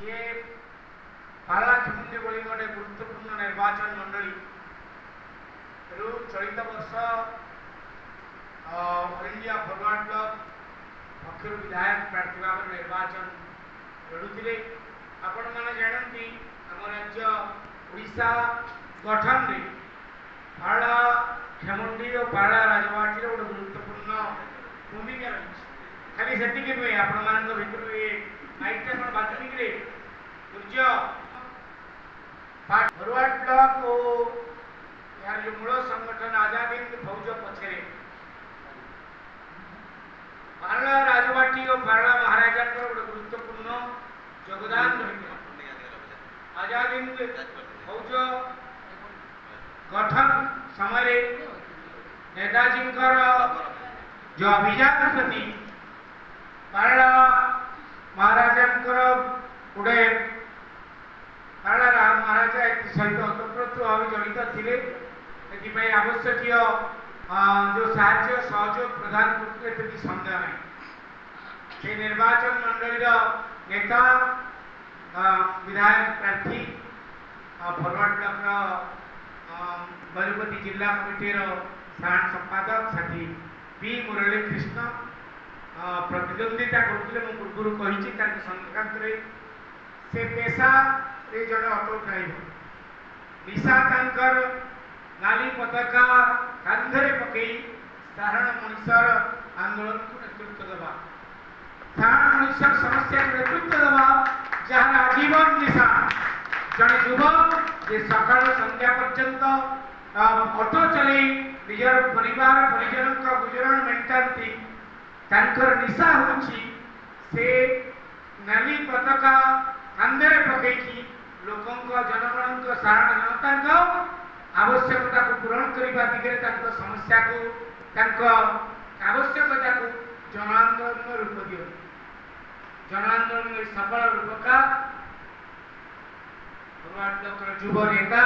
सी पाला खेमुंडी भली गोटे गुरुत्वपूर्ण निर्वाचन मंडली चलित वर्ष ऑल इंडिया फॉरवर्ड ब्लॉक पक्षर विधायक प्रार्थी भाव निर्वाचन लड़ुले आपण मैंने जानती आम राज्य ओडिशा गठन में पाला खेमुंडी और पाला राजवाटी गोटे गुरुत्वपूर्ण भूमिका रही खाली से नुहे आपण मान भर माइकटा कौन बाजूनी कि सूर्य फॉरवर्ड ब्लॉक और यार जो मूल संगठन आजाद हिंद फौज पछरे पारला राजवाटी और पारला महाराजा गोटे गुरुत्वपूर्ण योगदान रही आजाद हिंद फौज गठन समय नेताजी जो अभियान प्रति पारला महाराजा गोटे पारला महाराजा सहित ओतप्रोत भाव जड़ित थे आवश्यक जो साहाय्य सहयोग प्रदान करते सन्देह नहीं से निर्वाचन मंडल नेता विधायक प्रार्थी फॉरवर्ड ब्लॉक गजपति जिला कमिटी साधारण संपादक साथी पी मुरली कृष्ण प्रतिद्वंदिता करते पूर्व कही संक्रांत से पेशा जड़े ऑटो ड्राइवर निशा तांकर नाली पताका कांधरे पकई साधारण मनुष्यर आंदोलन को नेतृत्व देवा साधारण मनुष्य समस्या को नेतृत्व देवा जहां आजीवन निशा जड़े युवक जे सकाल संध्या पर्यंत ऑटो चले निजर परिवार परिजन का गुजरान मेंटालिटी तांकर निशा होची से नाली पताका कांधरे पकई लोकों जनगण साधारण जनता आवश्यकता को पूरण करने दिगरे समस्या को आवश्यकता को जन आंदोलन रूप दियो जन आंदोलन सफल रूपका युव नेता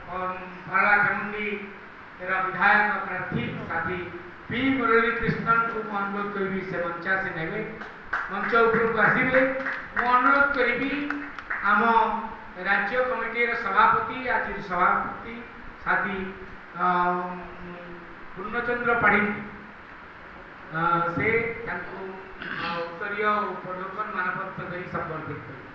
पाला खेमुंडी विधायक प्रार्थी साथी पी मुरली कृष्णन को अनुरोध करी से मंचा से नेबे मंच उपरକୁ आसबे मु अनुरोध करी आम राज्य कमिटी सभापति आज सभापति साथी पूर्णचंद्र पाढ़ी से उत्तरीय उपलोकन मानपत्र संपर्कित